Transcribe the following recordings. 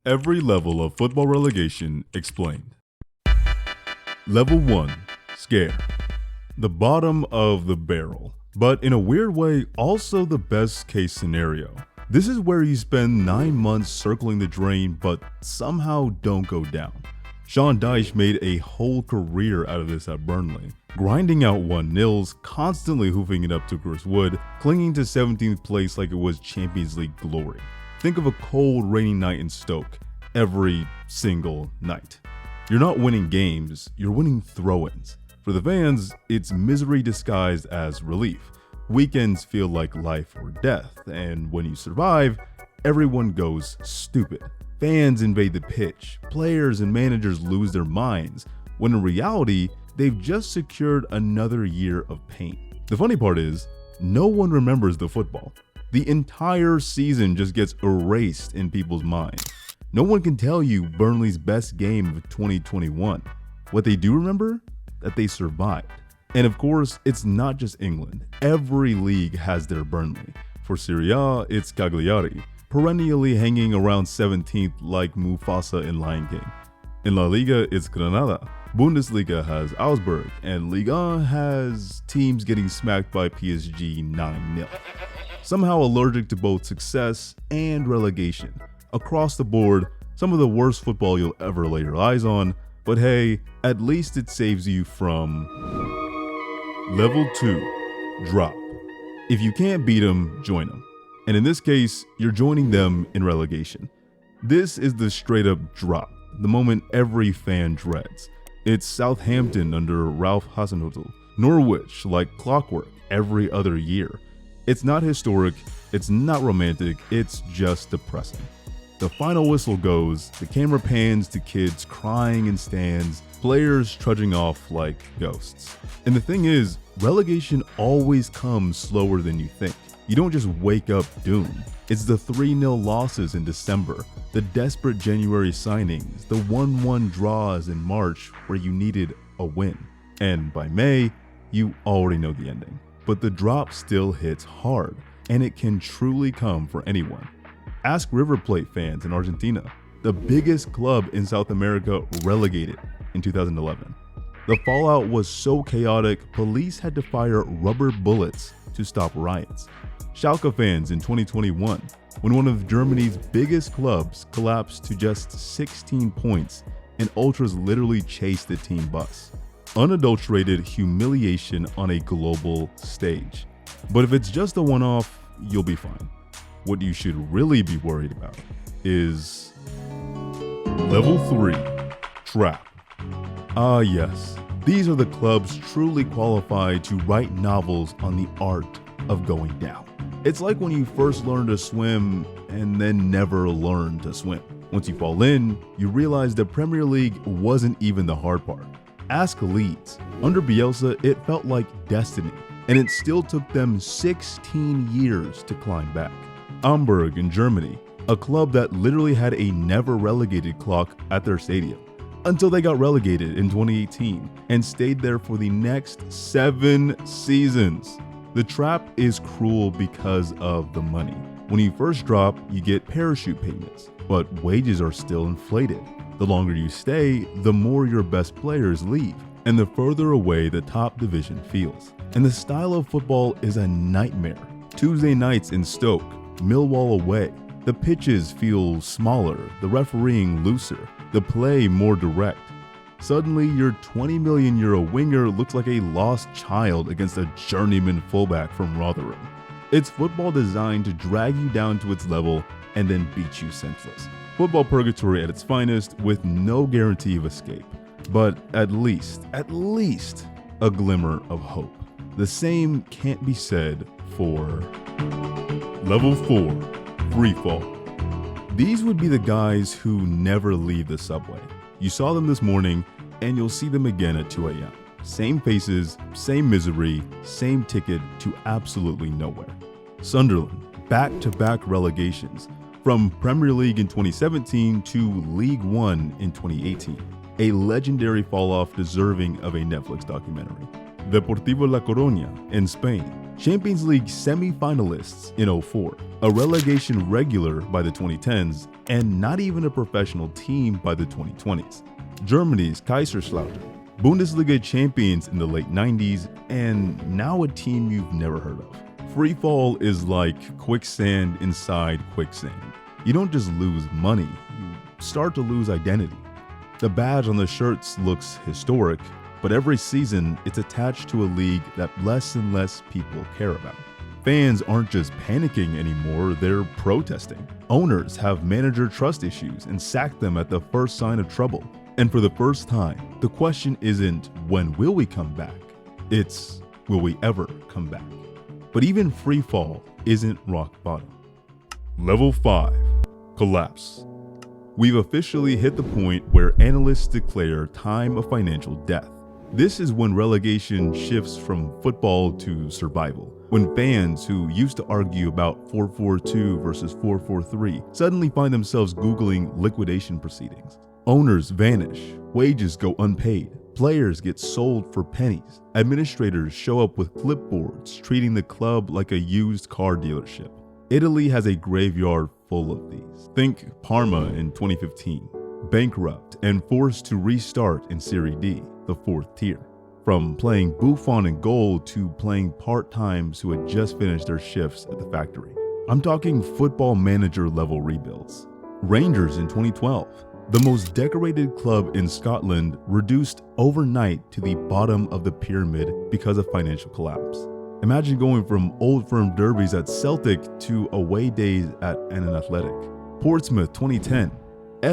Every level of football relegation explained. Level 1. Scare. The bottom of the barrel, but in a weird way, also the best case scenario. This is where you spend 9 months circling the drain, but somehow don't go down. Sean Dyche made a whole career out of this at Burnley, grinding out 1-0s, constantly hoofing it up to Chris Wood, clinging to 17th place like it was Champions League glory. Think of a cold, rainy night in Stoke every single night. You're not winning games, you're winning throw-ins. For the fans, it's misery disguised as relief. Weekends feel like life or death, and when you survive, everyone goes stupid. Fans invade the pitch, players and managers lose their minds, when in reality, they've just secured another year of pain. The funny part is, no one remembers the football. The entire season just gets erased in people's minds. No one can tell you Burnley's best game of 2021. What they do remember? That they survived. And of course, it's not just England. Every league has their Burnley. For Serie A, it's Cagliari, perennially hanging around 17th like Mufasa in Lion King. In La Liga, it's Granada. Bundesliga has Augsburg, and Liga has teams getting smacked by PSG 9-0. Somehow allergic to both success and relegation. Across the board, some of the worst football you'll ever lay your eyes on, but hey, at least it saves you from Level 2. Drop. If you can't beat them, join them. And in this case, you're joining them in relegation. This is the straight up drop, the moment every fan dreads. It's Southampton under Ralph Hasenhüttl, Norwich like clockwork every other year. It's not historic, it's not romantic, it's just depressing. The final whistle goes, the camera pans to kids crying in stands, players trudging off like ghosts. And the thing is, relegation always comes slower than you think. You don't just wake up doomed. It's the 3-0 losses in December, the desperate January signings, the 1-1 draws in March where you needed a win. And by May, you already know the ending. But the drop still hits hard, and it can truly come for anyone. Ask River Plate fans in Argentina, the biggest club in South America relegated in 2011. The fallout was so chaotic, police had to fire rubber bullets to stop riots. Schalke fans in 2021, when one of Germany's biggest clubs collapsed to just 16 points and ultras literally chased the team bus. Unadulterated humiliation on a global stage. But if it's just a one-off, you'll be fine. What you should really be worried about is Level 3. Trap. Ah yes, these are the clubs truly qualified to write novels on the art of going down. It's like when you first learn to swim and then never learn to swim. Once you fall in, you realize the Premier League wasn't even the hard part. Ask Leeds. Under Bielsa, it felt like destiny, and it still took them 16 years to climb back. Hamburg in Germany, a club that literally had a never relegated clock at their stadium, until they got relegated in 2018 and stayed there for the next 7 seasons. The trap is cruel because of the money. When you first drop, you get parachute payments, but wages are still inflated. The longer you stay, the more your best players leave, and the further away the top division feels. And the style of football is a nightmare. Tuesday nights in Stoke, Millwall away. The pitches feel smaller, the refereeing looser, the play more direct. Suddenly, your €20 million winger looks like a lost child against a journeyman fullback from Rotherham. It's football designed to drag you down to its level and then beat you senseless. Football purgatory at its finest with no guarantee of escape. But at least, a glimmer of hope. The same can't be said for Level 4. Freefall. These would be the guys who never leave the subway. You saw them this morning, and you'll see them again at 2 a.m. Same faces, same misery, same ticket to absolutely nowhere. Sunderland, back-to-back relegations, from Premier League in 2017 to League One in 2018. A legendary fall-off deserving of a Netflix documentary. Deportivo La Coruña in Spain, Champions League semi-finalists in 2004, a relegation regular by the 2010s, and not even a professional team by the 2020s. Germany's Kaiserslautern, Bundesliga champions in the late 90s, and now a team you've never heard of. Free fall is like quicksand inside quicksand. You don't just lose money, you start to lose identity. The badge on the shirts looks historic, but every season it's attached to a league that less and less people care about. Fans aren't just panicking anymore, they're protesting. Owners have manager trust issues and sack them at the first sign of trouble. And for the first time, the question isn't when will we come back, it's will we ever come back? But even free fall isn't rock bottom. Level 5, collapse. We've officially hit the point where analysts declare time of financial death. This is when relegation shifts from football to survival, when fans who used to argue about 4-4-2 versus 4-4-3 suddenly find themselves Googling liquidation proceedings. Owners vanish, wages go unpaid, players get sold for pennies, administrators show up with clipboards treating the club like a used car dealership. Italy has a graveyard full of these. Think Parma in 2015, bankrupt and forced to restart in Serie D, the 4th tier. From playing Buffon in goal to playing part-times who had just finished their shifts at the factory. I'm talking football manager level rebuilds. Rangers in 2012, the most decorated club in Scotland, reduced overnight to the bottom of the pyramid because of financial collapse. Imagine going from old firm derbies at Celtic to away days at an Athletic. Portsmouth 2010,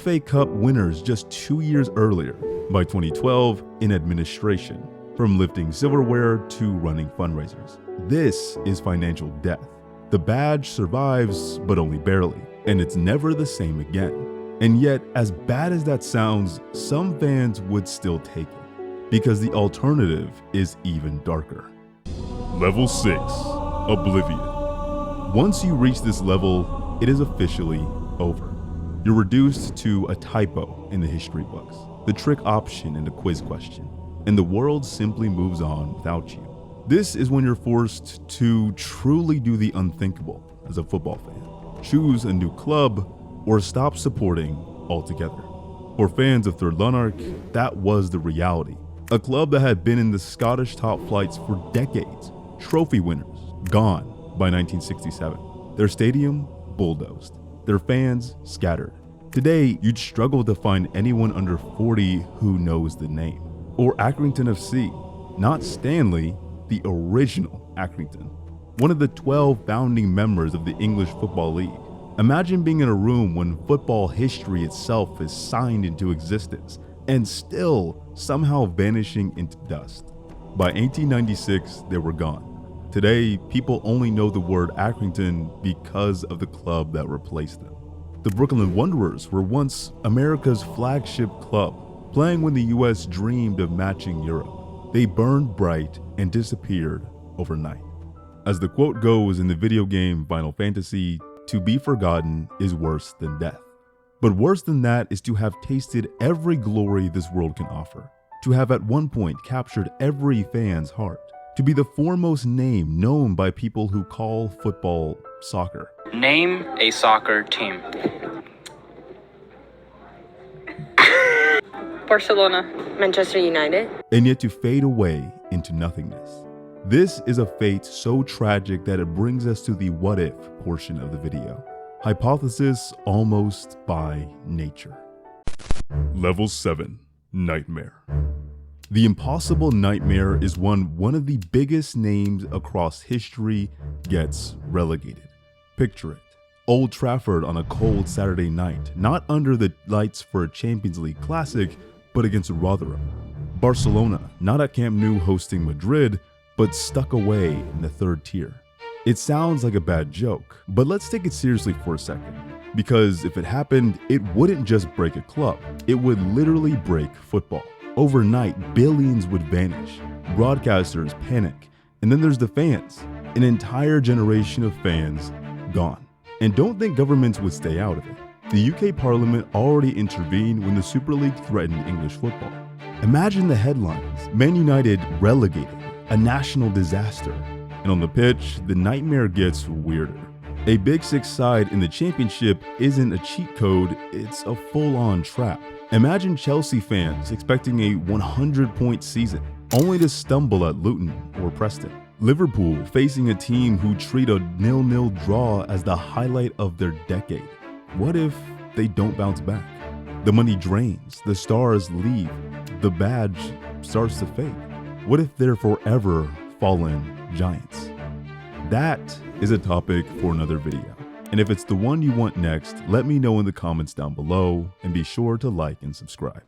FA Cup winners just 2 years earlier. By 2012, in administration, from lifting silverware to running fundraisers. This is financial death. The badge survives, but only barely, and it's never the same again. And yet, as bad as that sounds, some fans would still take it, because the alternative is even darker. Level 6, oblivion. Once you reach this level, it is officially over. You're reduced to a typo in the history books, the trick option in the quiz question, and the world simply moves on without you. This is when you're forced to truly do the unthinkable as a football fan. Choose a new club or stop supporting altogether. For fans of Third Lanark, that was the reality. A club that had been in the Scottish top flights for decades, trophy winners, gone by 1967. Their stadium bulldozed, their fans scattered. Today, you'd struggle to find anyone under 40 who knows the name. Or Accrington FC, not Stanley, the original Accrington, one of the 12 founding members of the English Football League. Imagine being in a room when football history itself is signed into existence and still somehow vanishing into dust. By 1896, they were gone. Today, people only know the word Accrington because of the club that replaced them. The Brooklyn Wanderers were once America's flagship club, playing when the US dreamed of matching Europe. They burned bright and disappeared overnight. As the quote goes in the video game Final Fantasy, to be forgotten is worse than death. But worse than that is to have tasted every glory this world can offer, to have at one point captured every fan's heart, to be the foremost name known by people who call football soccer. Name a soccer team. Barcelona. Manchester United. And yet to fade away into nothingness. This is a fate so tragic that it brings us to the what if portion of the video. Hypothesis almost by nature. Level 7, Nightmare. The impossible nightmare is one of the biggest names across history gets relegated. Picture it. Old Trafford on a cold Saturday night, not under the lights for a Champions League classic, but against Rotherham. Barcelona, not at Camp Nou hosting Madrid, but stuck away in the 3rd tier. It sounds like a bad joke, but let's take it seriously for a second. Because if it happened, it wouldn't just break a club, it would literally break football. Overnight, billions would vanish, broadcasters panic, and then there's the fans. An entire generation of fans gone. And don't think governments would stay out of it. The UK Parliament already intervened when the Super League threatened English football. Imagine the headlines: Man United relegated, a national disaster. And on the pitch, the nightmare gets weirder. A Big Six side in the championship isn't a cheat code, it's a full-on trap. Imagine Chelsea fans expecting a 100-point season, only to stumble at Luton or Preston. Liverpool facing a team who treat a 0-0 draw as the highlight of their decade. What if they don't bounce back? The money drains, the stars leave, the badge starts to fade. What if they're forever fallen giants? That is a topic for another video. And if it's the one you want next, let me know in the comments down below, and be sure to like and subscribe.